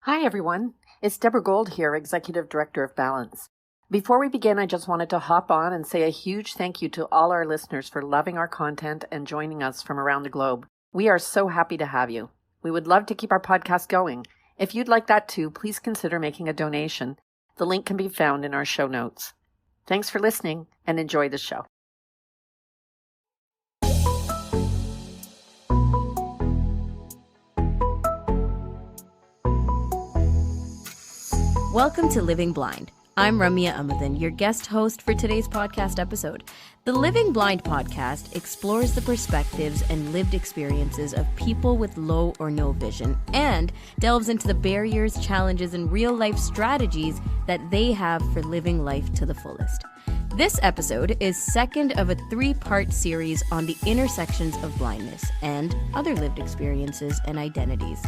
Hi, everyone. It's Deborah Gold here, Executive Director of Balance. Before we begin, I just wanted to hop on and say a huge thank you to all our listeners for loving our content and joining us from around the globe. We are so happy to have you. We would love to keep our podcast going. If you'd like that too, please consider making a donation. The link can be found in our show notes. Thanks for listening and enjoy the show. Welcome to Living Blind. I'm Ramya Amuthan, your guest host for today's podcast episode. The Living Blind podcast explores the perspectives and lived experiences of people with low or no vision and delves into the barriers, challenges, and real-life strategies that they have for living life to the fullest. This episode is second of a three-part series on the intersections of blindness and other lived experiences and identities.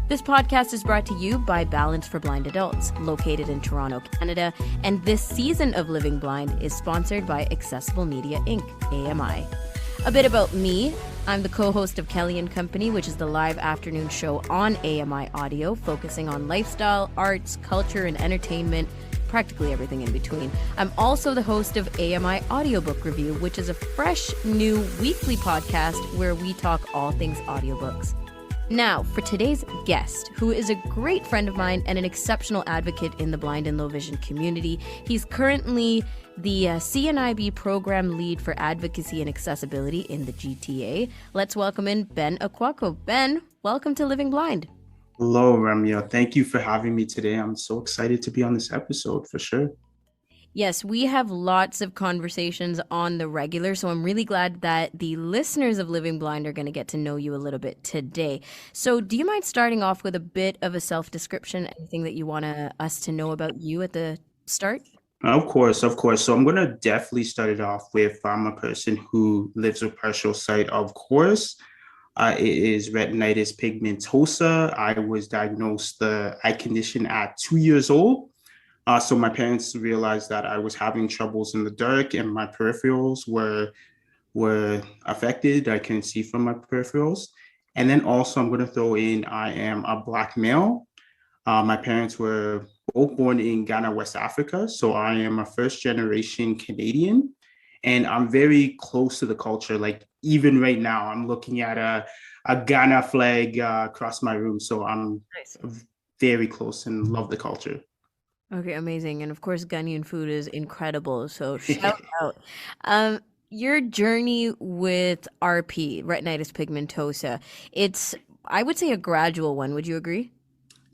This podcast is brought to you by Balance for Blind Adults, located in Toronto, Canada, and this season of Living Blind is sponsored by Accessible Media Inc., AMI. A bit about me: I'm the co-host of Kelly & Company, which is the live afternoon show on AMI Audio, focusing on lifestyle, arts, culture, and entertainment, practically everything in between. I'm also the host of AMI Audiobook Review, which is a fresh, new weekly podcast where we talk all things audiobooks. Now, for today's guest, who is a great friend of mine and an exceptional advocate in the blind and low vision community. He's currently the CNIB program lead for Advocacy and Accessibility in the GTA. Let's welcome in Ben Akuoko. Ben, welcome to Living Blind. Hello, Ramya. Thank you for having me today. I'm so excited to be on this episode, for sure. Yes, we have lots of conversations on the regular, so I'm really glad that the listeners of Living Blind are going to get to know you a little bit today. So do you mind starting off with a bit of a self-description, anything that you want us to know about you at the start? Of course. So I'm going to definitely start it off with I'm a person who lives with partial sight, of course. It is retinitis pigmentosa. I was diagnosed the eye condition at 2 years old. So my parents realized that I was having troubles in the dark and my peripherals were affected. I couldn't see from my peripherals. And then also I'm going to throw in I am a Black male. My parents were both born in Ghana, West Africa. So I am a first generation Canadian. And I'm very close to the culture. Like even right now, I'm looking at a Ghana flag across my room. So I'm very close and love the culture. Okay, amazing. And of course, Ghanaian food is incredible. So shout out. Your journey with RP, retinitis pigmentosa, it's, I would say, a gradual one. Would you agree?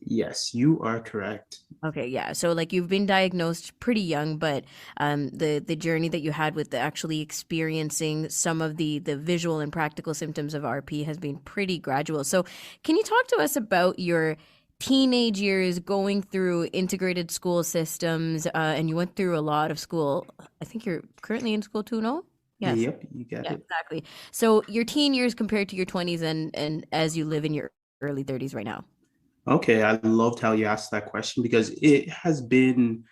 Yes, you are correct. Okay, yeah. So like you've been diagnosed pretty young, but the journey that you had with actually experiencing some of the visual and practical symptoms of RP has been pretty gradual. So can you talk to us about your teenage years going through integrated school systems, and you went through a lot of school. I think you're currently in school too, no? Yes. Yep, you got it. Exactly. So your teen years compared to your 20s and as you live in your early 30s right now. Okay, I loved how you asked that question because it has been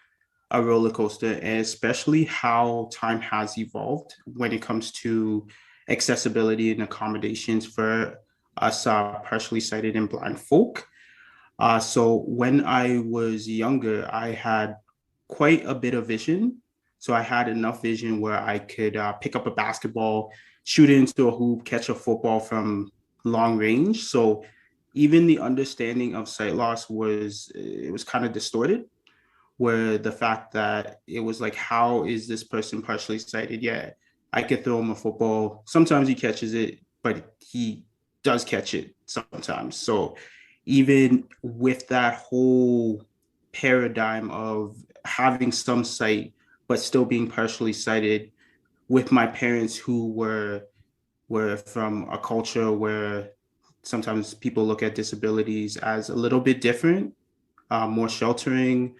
a roller coaster, and especially how time has evolved when it comes to accessibility and accommodations for us partially sighted and blind folk. So when I was younger, I had quite a bit of vision. So I had enough vision where I could pick up a basketball, shoot it into a hoop, catch a football from long range. So even the understanding of sight loss was kind of distorted, where the fact that it was like, how is this person partially sighted? Yeah, I could throw him a football. Sometimes he catches it, but he does catch it sometimes. So even with that whole paradigm of having some sight but still being partially sighted, with my parents who were from a culture where sometimes people look at disabilities as a little bit different, more sheltering,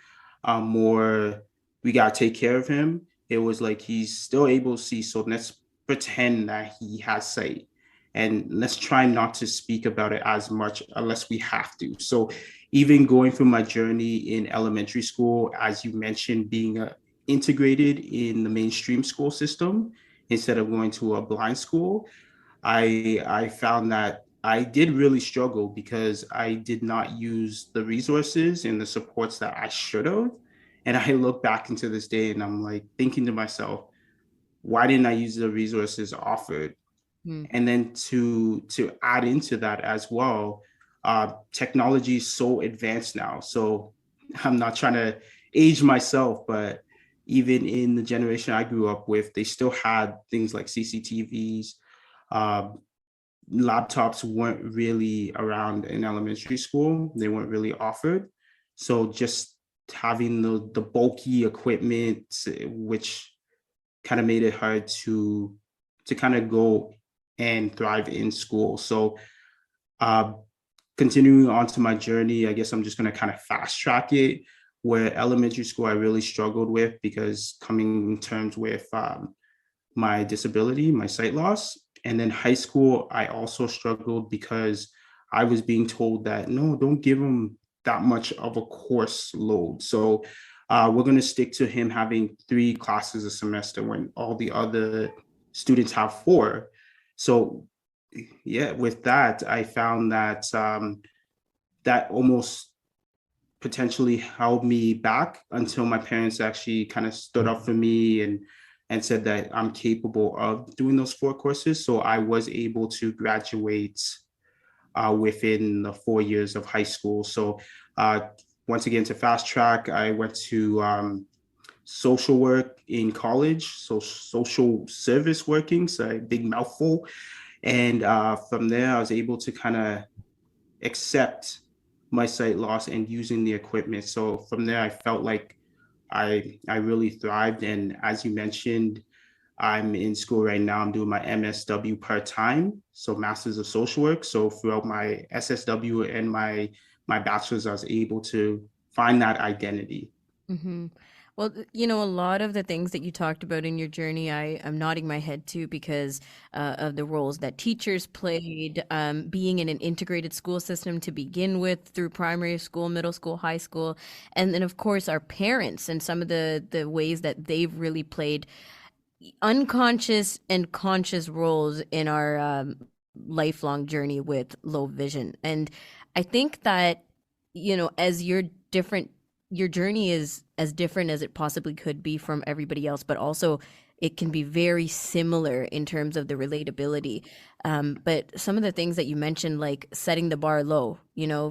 more we gotta take care of him. It was like he's still able to see, so let's pretend that he has sight and let's try not to speak about it as much unless we have to. So even going through my journey in elementary school, as you mentioned, being integrated in the mainstream school system instead of going to a blind school, I found that I did really struggle because I did not use the resources and the supports that I should have. And I look back into this day and I'm like thinking to myself, why didn't I use the resources offered? Hmm. And then to add into that as well, technology is so advanced now. So I'm not trying to age myself, but even in the generation I grew up with, they still had things like CCTVs. Laptops weren't really around in elementary school. They weren't really offered. So just having the bulky equipment, which kind of made it hard to kind of go and thrive in school. So uh, continuing on to my journey, I guess I'm just going to kind of fast track it. Where elementary school I really struggled with because coming in terms with my disability, my sight loss. And then high school, I also struggled because I was being told that no, don't give him that much of a course load. So we're going to stick to him having 3 classes a semester when all the other students have 4. So yeah, with that, I found that that almost potentially held me back until my parents actually kind of stood up for me and said that I'm capable of doing those 4 courses. So I was able to graduate within the 4 years of high school. So once again, to fast track, I went to social work in college, so social service working, so a big mouthful. And from there, I was able to kind of accept my sight loss and using the equipment. So from there, I felt like I really thrived. And as you mentioned, I'm in school right now. I'm doing my MSW part time, so Masters of Social Work. So throughout my SSW and my bachelor's, I was able to find that identity. Hmm. Well, a lot of the things that you talked about in your journey, I'm nodding my head to because of the roles that teachers played, being in an integrated school system to begin with through primary school, middle school, high school, and then of course our parents and some of the ways that they've really played unconscious and conscious roles in our lifelong journey with low vision. And I think that, as you're different, your journey is as different as it possibly could be from everybody else, but also it can be very similar in terms of the relatability. But some of the things that you mentioned, like setting the bar low,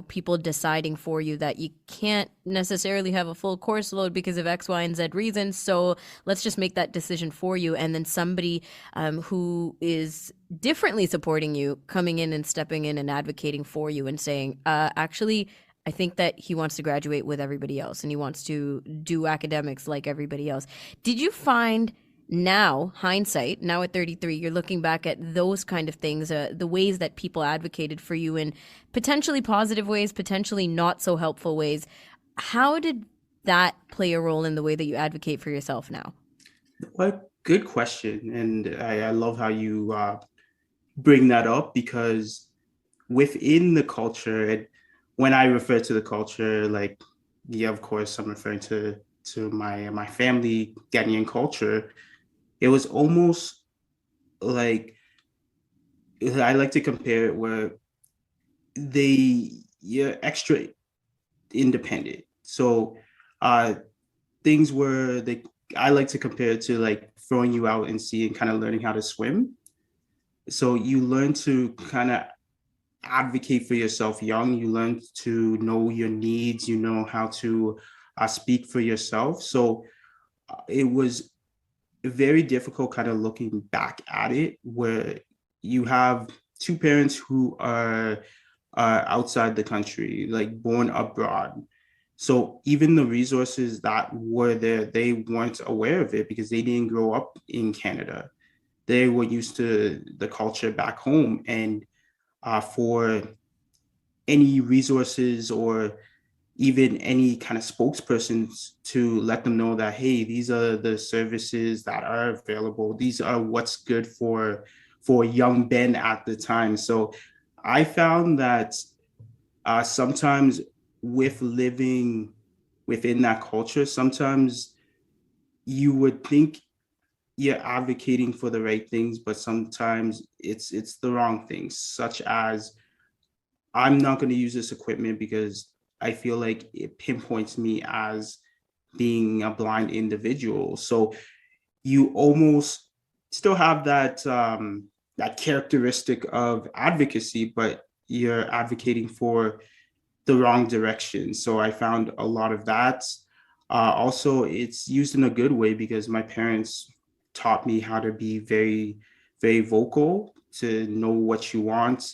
people deciding for you that you can't necessarily have a full course load because of X, Y, and Z reasons. So let's just make that decision for you. And then somebody who is differently supporting you coming in and stepping in and advocating for you and saying, actually, I think that he wants to graduate with everybody else and he wants to do academics like everybody else. Did you find now, hindsight, now at 33, you're looking back at those kind of things, the ways that people advocated for you in potentially positive ways, potentially not so helpful ways? How did that play a role in the way that you advocate for yourself now? What good question. And I love how you bring that up because within the culture, and when I refer to the culture, like, yeah, of course, I'm referring to my family Ghanaian culture. It was almost like I like to compare it where you're extra independent. So uh things where I like to compare it to like throwing you out and seeing kind of learning how to swim. So you learn to kind of advocate for yourself young. You learn to know your needs. You know how to speak for yourself. So it was very difficult kind of looking back at it where you have 2 parents who are outside the country, like born abroad. So even the resources that were there, they weren't aware of it because they didn't grow up in Canada. They were used to the culture back home. And for any resources or even any kind of spokespersons to let them know that, hey, these are the services that are available, these are what's good for young Ben at the time. So I found that sometimes with living within that culture, sometimes you would think you're advocating for the right things, but sometimes it's the wrong things, such as I'm not going to use this equipment because I feel like it pinpoints me as being a blind individual. So you almost still have that characteristic of advocacy, but you're advocating for the wrong direction. So I found a lot of that. Also, it's used in a good way because my parents taught me how to be very, very vocal, to know what you want,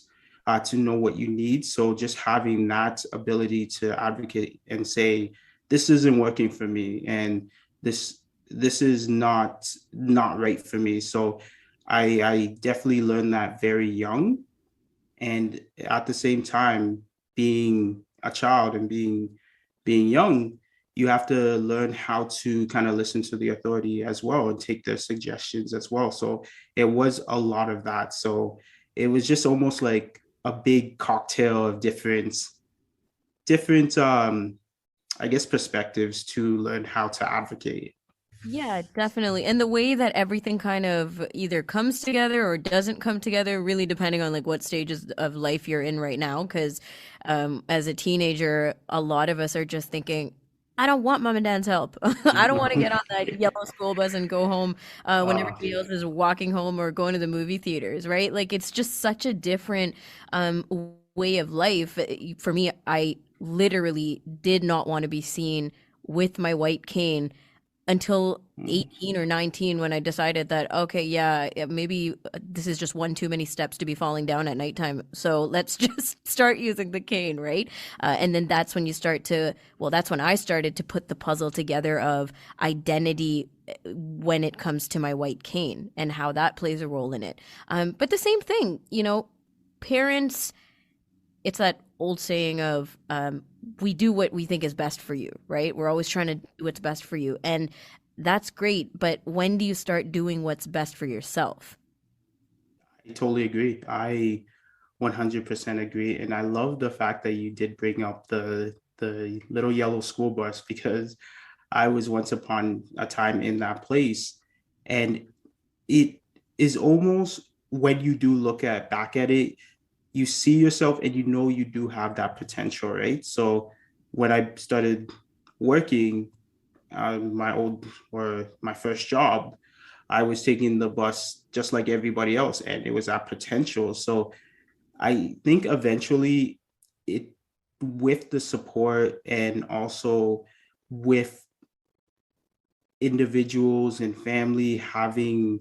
to know what you need. So just having that ability to advocate and say, this isn't working for me, and this is not right for me. So I definitely learned that very young, and at the same time, being a child and being young, you have to learn how to kind of listen to the authority as well and take their suggestions as well. So it was a lot of that. So it was just almost like a big cocktail of different I guess perspectives to learn how to advocate. Yeah, definitely. And the way that everything kind of either comes together or doesn't come together, really depending on like what stages of life you're in right now. Because as a teenager, a lot of us are just thinking, I don't want mom and dad's help. I don't want to get on that yellow school bus and go home when uh, everybody else is walking home or going to the movie theaters, right? Like it's just such a different um, way of life. For me, I literally did not want to be seen with my white cane until 18 or 19 when I decided that, okay, yeah, maybe this is just one too many steps to be falling down at nighttime. So let's just start using the cane, right? And then that's when you start to, well, that's when I started to put the puzzle together of identity when it comes to my white cane and how that plays a role in it. But the same thing, parents, it's that old saying of we do what we think is best for you, right? We're always trying to do what's best for you. And that's great. But when do you start doing what's best for yourself? I totally agree. I 100% agree. And I love the fact that you did bring up the little yellow school bus, because I was once upon a time in that place. And it is almost, when you do look at back at it, you see yourself and you know you do have that potential, right? So when I started working, my old or my first job, I was taking the bus just like everybody else, and it was that potential. So I think eventually, it, with the support and also with individuals and family having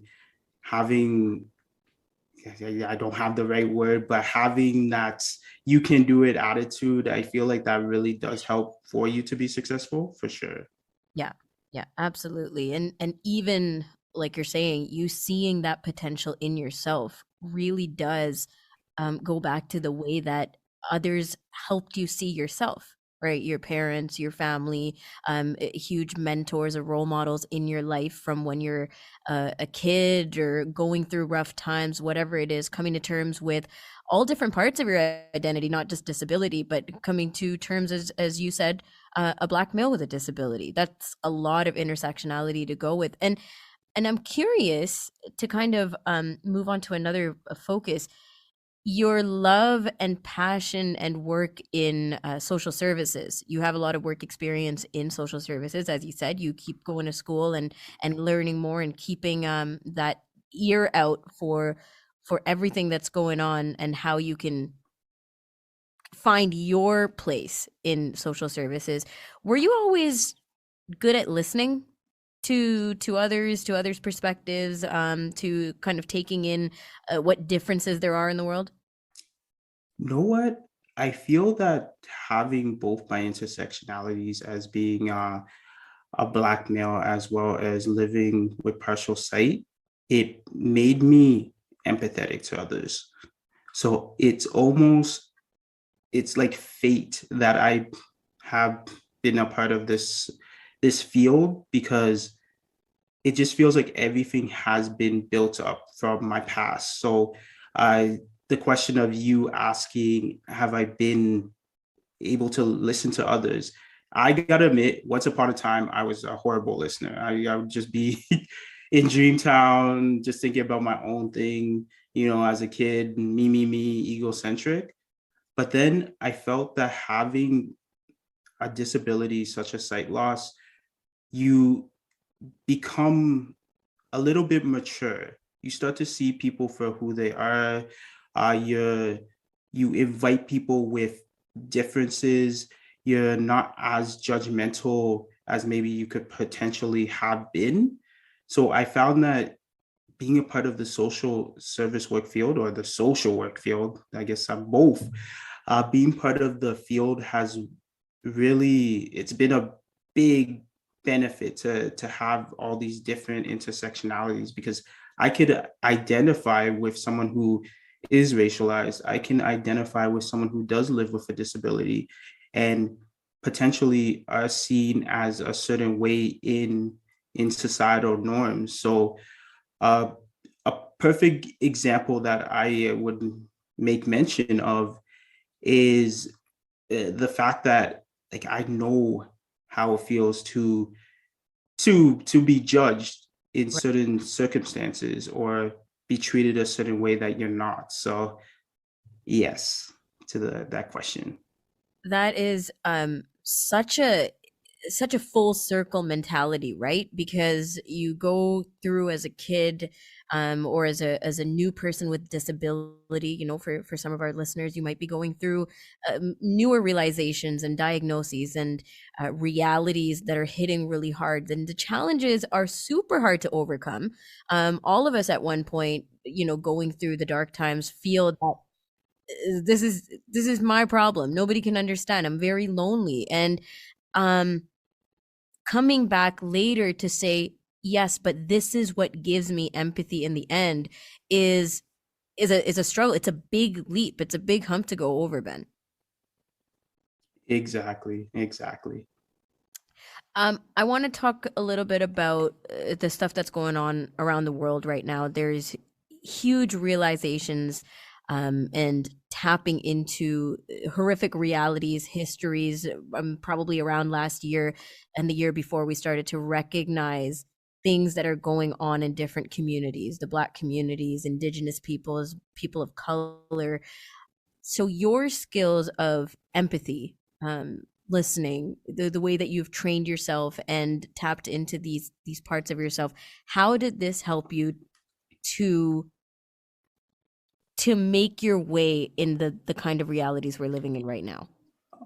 I don't have the right word, but having that you can do it attitude, I feel like that really does help for you to be successful, for sure. Yeah. Yeah, absolutely. And even like you're saying, you seeing that potential in yourself really does go back to the way that others helped you see yourself, right? Your parents, your family, huge mentors or role models in your life from when you're a kid or going through rough times, whatever it is, coming to terms with all different parts of your identity, not just disability, but coming to terms, as you said, a black male with a disability. That's a lot of intersectionality to go with. And I'm curious to kind of move on to another focus, your love and passion and work in social services. You have a lot of work experience in social services. As you said, you keep going to school and learning more and keeping that ear out for everything that's going on and how you can find your place in social services. Were you always good at listening to others' perspectives, to kind of taking in what differences there are in the world? You know what? I feel that having both my intersectionalities, as being a black male as well as living with partial sight, it made me empathetic to others. So it's like fate that I have been a part of this field, because it just feels like everything has been built up from my past. So the question of you asking, have I been able to listen to others? I gotta admit, once upon a time, I was a horrible listener. I would just be in Dreamtown, just thinking about my own thing, as a kid, me, egocentric. But then I felt that having a disability such as sight loss, you become a little bit mature. You start to see people for who they are. You invite people with differences. You're not as judgmental as maybe you could potentially have been. So I found that being a part of the social service work field, or the social work field, I guess I'm both, being part of the field has really, it's been a big benefit to have all these different intersectionalities, because I could identify with someone who is racialized. I can identify with someone who does live with a disability and potentially are seen as a certain way in societal norms. So uh, a perfect example that I would make mention of is the fact that, like, I know how it feels to be judged in Right. certain circumstances or be treated a certain way that you're not. So yes, to that question. That is such a full circle mentality, right? Because you go through as a kid, or as a new person with disability, for some of our listeners, you might be going through newer realizations and diagnoses and realities that are hitting really hard, and the challenges are super hard to overcome. All of us at one point, going through the dark times, feel that this is my problem. Nobody can understand. I'm very lonely. And um coming back later to say, yes, but this is what gives me empathy in the end is a struggle. It's a big leap. It's a big hump to go over, Ben. Exactly, exactly. I want to talk a little bit about the stuff that's going on around the world right now. There's huge realizations, and tapping into horrific realities, histories, probably around last year and the year before, we started to recognize things that are going on in different communities, the Black communities, Indigenous peoples, people of color. So your skills of empathy, listening, the way that you've trained yourself and tapped into these parts of yourself, how did this help you to make your way in the kind of realities we're living in right now?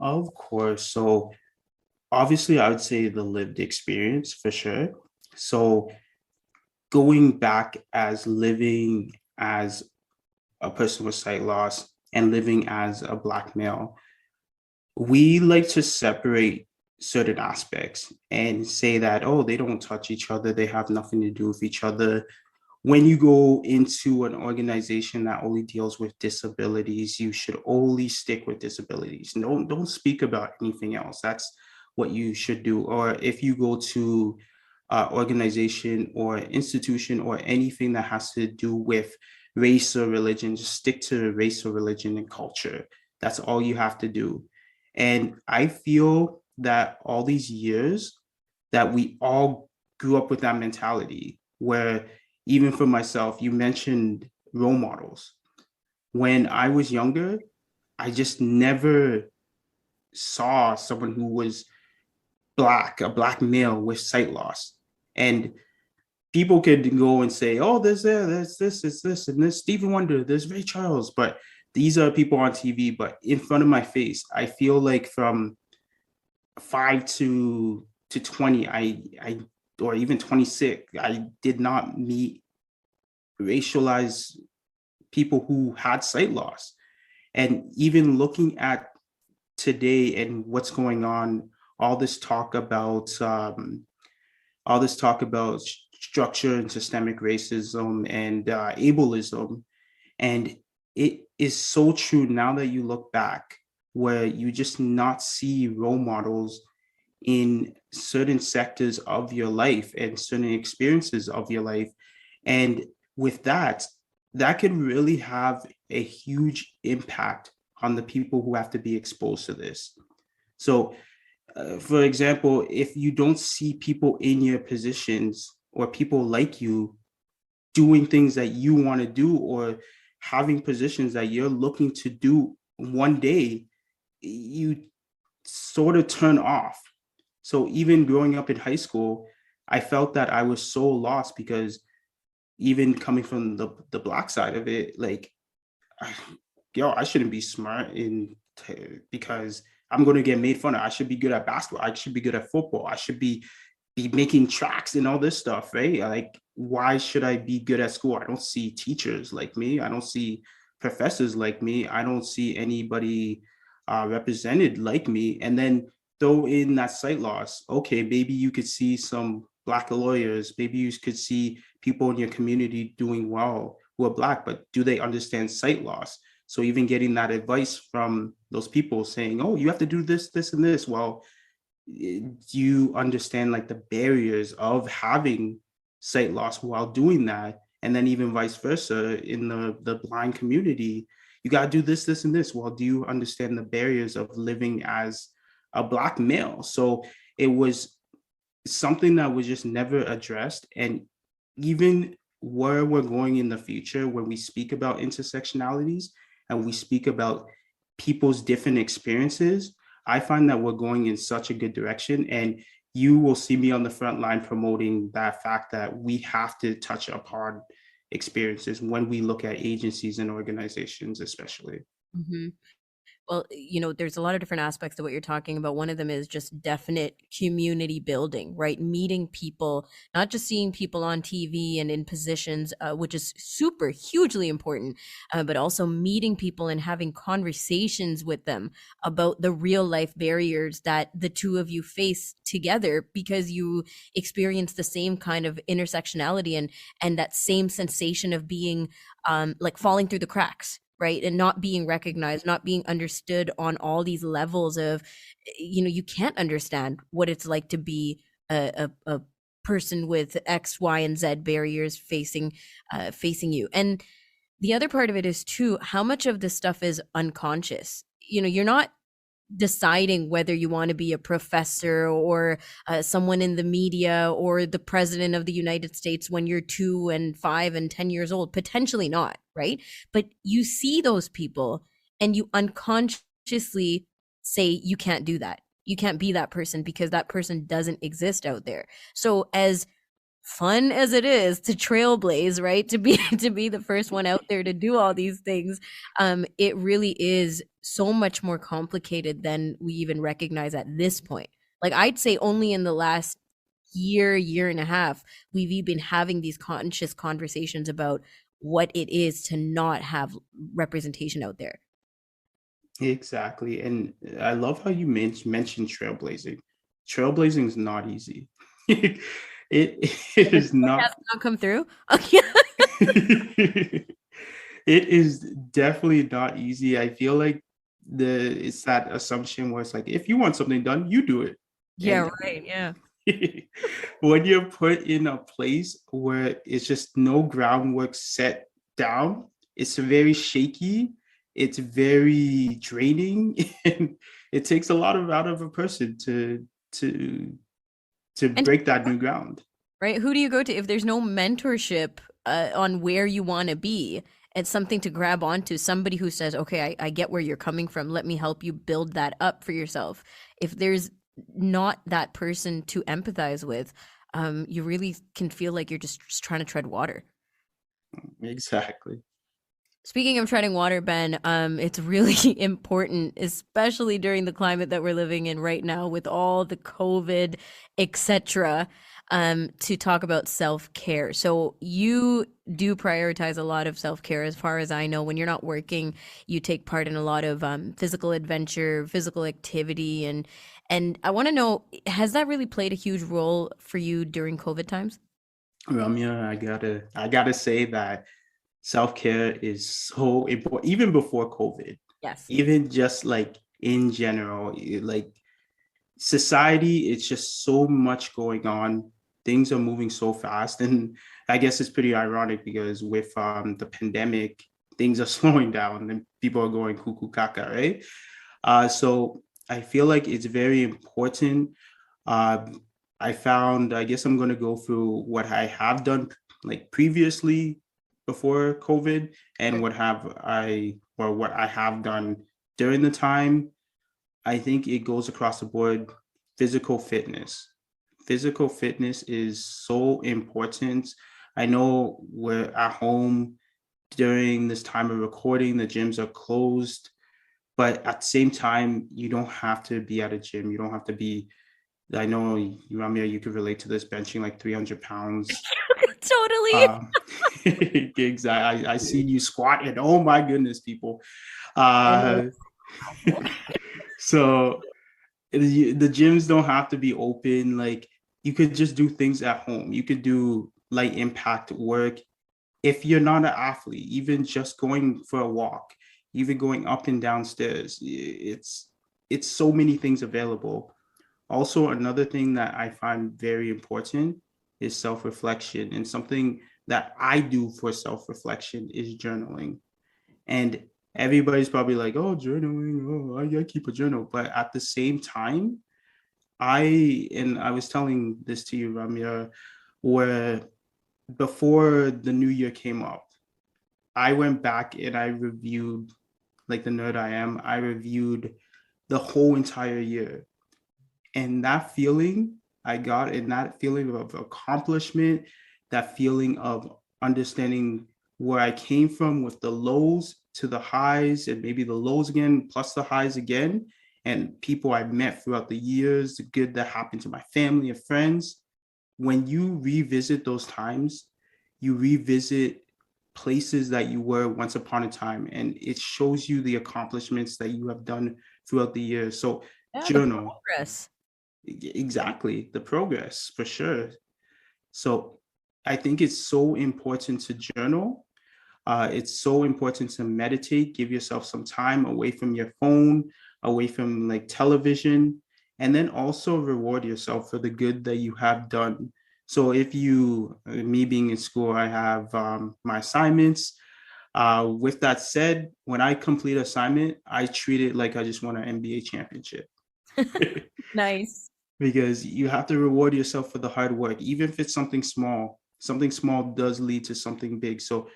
Of course. So obviously, I would say the lived experience for sure. So going back as living as a person with sight loss and living as a Black male, we like to separate certain aspects and say that, oh, they don't touch each other, they have nothing to do with each other. When you go into an organization that only deals with disabilities, you should only stick with disabilities. Don't speak about anything else. That's what you should do. Or if you go to organization or institution or anything that has to do with race or religion, just stick to race or religion and culture. That's all you have to do. And I feel that all these years that we all grew up with that mentality where, even for myself, you mentioned role models. When I was younger, I just never saw someone who was Black, a Black male with sight loss. And people could go and say, oh, there's this, and there's Stephen Wonder, there's Ray Charles, but these are people on TV. But in front of my face, I feel like from 5 to 20, I or even 26, I did not meet racialized people who had sight loss. And even looking at today and what's going on, all this talk about structure and systemic racism and ableism. And it is so true now that you look back, where you just not see role models in certain sectors of your life and certain experiences of your life. And with that, that can really have a huge impact on the people who have to be exposed to this. So for example, if you don't see people in your positions or people like you doing things that you want to do, or having positions that you're looking to do one day you sort of turn off. So even growing up in high school, I felt that I was so lost because even coming from the black side of it, like, I, I shouldn't be smart because I'm going to get made fun of. I should be good at basketball. I should be good at football. I should be making tracks and all this stuff, right? Like, why should I be good at school? I don't see teachers like me. I don't see professors like me. I don't see anybody represented like me. And then throw in that sight loss. Okay, maybe you could see some Black lawyers. Maybe you could see people in your community doing well who are Black, but do they understand sight loss? So even getting that advice from those people saying, oh, you have to do this, this, and this. Well, you understand like the barriers of having sight loss while doing that, and then even vice versa in the blind community, you got to do this, this, and this. Well, do you understand the barriers of living as a Black male? So it was something that was just never addressed. And even where we're going in the future, when we speak about intersectionalities and we speak about people's different experiences, I find that we're going in such a good direction. And you will see me on the front line promoting that fact that we have to touch upon experiences when we look at agencies and organizations, especially. Mm-hmm. Well, there's a lot of different aspects to what you're talking about. One of them is just definite community building, right? Meeting people, not just seeing people on TV and in positions, which is super hugely important, but also meeting people and having conversations with them about the real life barriers that the two of you face together, because you experience the same kind of intersectionality and that same sensation of being like falling through the cracks, right? And not being recognized, not being understood on all these levels of, you can't understand what it's like to be a person with X, Y, and Z barriers facing you. And the other part of it is too, how much of this stuff is unconscious. You're not deciding whether you want to be a professor or someone in the media or the president of the United States when you're 2 and 5 and 10 years old. Potentially not, right? But you see those people and you unconsciously say, you can't do that. You can't be that person because that person doesn't exist out there. So as fun as it is to trailblaze, right, to be the first one out there to do all these things, it really is so much more complicated than we even recognize at this point. Like, I'd say only in the last year and a half, we've been having these conscious conversations about what it is to not have representation out there. Exactly. And I love how you mentioned trailblazing. Trailblazing is not easy. It is not. Has not come through. It is definitely not easy. I feel like it's that assumption where it's like, if you want something done, you do it. Yeah, right. Yeah. When you're put in a place where it's just no groundwork set down, it's very shaky, it's very draining, and it takes a lot out of a person to break that new ground. Right? Who do you go to if there's no mentorship on where you want to be? It's something to grab onto, somebody who says, okay, I get where you're coming from. Let me help you build that up for yourself. If there's not that person to empathize with, you really can feel like you're just trying to tread water. Exactly. Speaking of treading water, Ben, it's really important, especially during the climate that we're living in right now with all the COVID, etc., to talk about self-care. So you do prioritize a lot of self-care. As far as I know, when you're not working, you take part in a lot of physical adventure, physical activity. And I want to know, has that really played a huge role for you during COVID times? Ramya, I gotta say that self-care is so important, even before COVID. Yes. Even just like in general, like society, it's just so much going on. Things are moving so fast. And I guess it's pretty ironic because with the pandemic, things are slowing down and people are going cuckoo caca, right? So I feel like it's very important. I guess I'm going to go through what I have done like previously before COVID and what I have done during the time, I think it goes across the board. Physical fitness. Physical fitness is so important. I know we're at home during this time of recording, the gyms are closed, but at the same time, you don't have to be at a gym. You don't have to be, I know, Ramya, you could relate to this, benching like 300 pounds. Totally. Exactly. I see you squat and oh my goodness, people. I know. So the gyms don't have to be open. Like you could just do things at home. You could do light impact work. If you're not an athlete, even just going for a walk, even going up and down stairs, it's so many things available. Also, another thing that I find very important is self-reflection. And something that I do for self-reflection is journaling. And everybody's probably like, oh, journaling, oh, I keep a journal. But at the same time, I was telling this to you, Ramya, where before the new year came up, I went back and I reviewed, like the nerd I am, I reviewed the whole entire year. And that feeling I got, and that feeling of accomplishment, that feeling of understanding where I came from with the lows to the highs, and maybe the lows again, plus the highs again, and people I met throughout the years, the good that happened to my family and friends. When you revisit those times, you revisit places that you were once upon a time, and it shows you the accomplishments that you have done throughout the years. So Yeah, the journal. progress. Exactly, the progress for sure. So I think it's so important to journal. It's so important to meditate, give yourself some time away from your phone, away from like television, and then also reward yourself for the good that you have done. So if you, me being in school, I have my assignments. With that said, when I complete an assignment, I treat it like I just won an NBA championship. Nice. Because you have to reward yourself for the hard work, even if it's something small. Something small does lead to something big. So,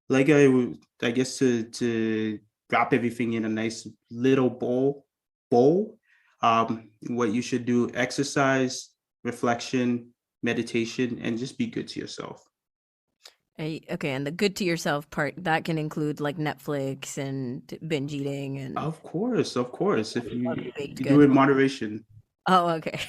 like I guess to wrap everything in a nice little bowl. What you should do: exercise, reflection, meditation, and just be good to yourself. Okay, and the good to yourself part that can include like Netflix and binge eating and Of course, if you baked do it goods. in moderation. Oh, okay.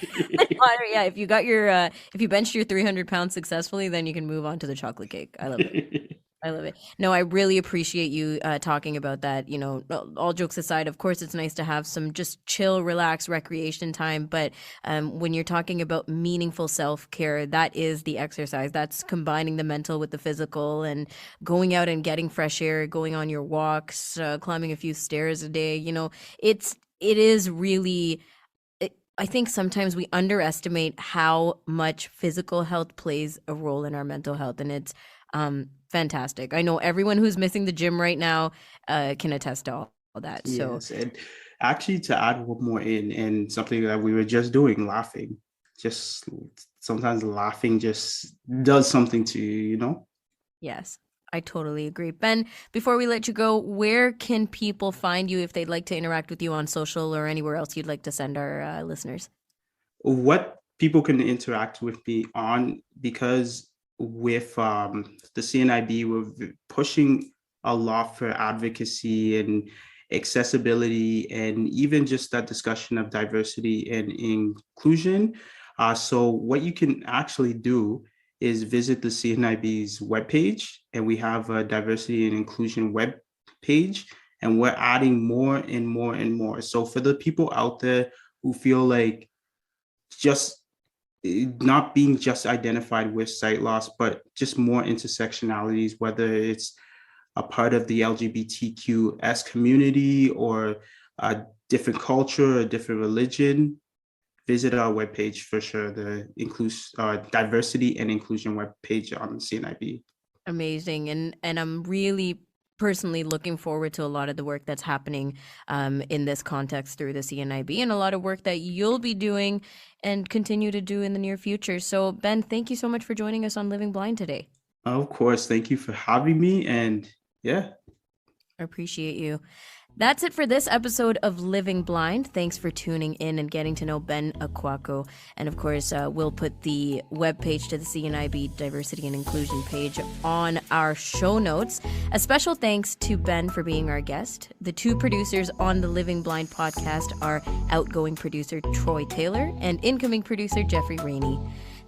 Yeah, if you got your if you benched your 300 pounds successfully, then you can move on to the chocolate cake. I love it. I love it. No, I really appreciate you talking about that. You know, all jokes aside, of course, it's nice to have some just chill, relax, recreation time. But when you're talking about meaningful self care, that is the exercise. That's combining the mental with the physical and going out and getting fresh air, going on your walks, climbing a few stairs a day. You know, it is really. I think sometimes we underestimate how much physical health plays a role in our mental health, and it's fantastic. I know everyone who's missing the gym right now can attest to all that. So, Yes, and actually to add one more in, and something that we were just doing, laughing. Just sometimes laughing just does something to you, you know? yes, I totally agree. Ben, before we let you go, where can people find you if they'd like to interact with you on social or anywhere else you'd like to send our listeners? What people can interact with me on, because with the CNIB, we're pushing a lot for advocacy and accessibility, and even just that discussion of diversity and inclusion. So what you can actually do is visit the CNIB's webpage, and we have a diversity and inclusion web page, and we're adding more and more and more. So for the people out there who feel like just not being just identified with sight loss, but just more intersectionalities, whether it's a part of the LGBTQS community or a different culture, a different religion, visit our webpage for sure, the diversity and inclusion webpage on CNIB. Amazing. And I'm really personally looking forward to a lot of the work that's happening in this context through the CNIB and a lot of work that you'll be doing and continue to do in the near future. So, Ben, thank you so much for joining us on Living Blind today. Of course, thank you for having me. And yeah. I appreciate you. That's it for this episode of Living Blind. Thanks for tuning in and getting to know Ben Akuoko. And of course, we'll put the webpage to the CNIB Diversity and Inclusion page on our show notes. A special thanks to Ben for being our guest. The two producers on the Living Blind podcast are outgoing producer Troy Taylor and incoming producer Jeffrey Rainey.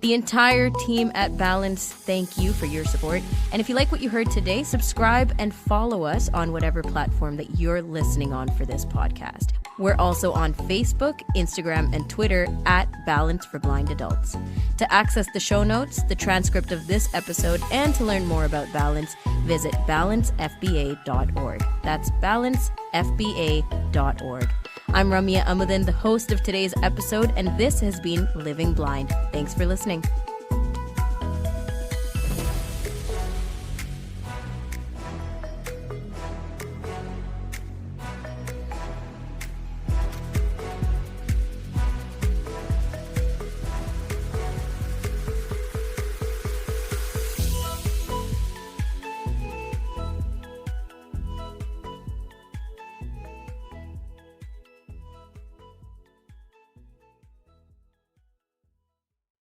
The entire team at Balance, thank you for your support. And if you like what you heard today, subscribe and follow us on whatever platform that you're listening on for this podcast. We're also on Facebook, Instagram, and Twitter at Balance for Blind Adults. To access the show notes, the transcript of this episode, and to learn more about Balance, visit balancefba.org. That's balancefba.org. I'm Ramya Amuthan, the host of today's episode, and this has been Living Blind. Thanks for listening.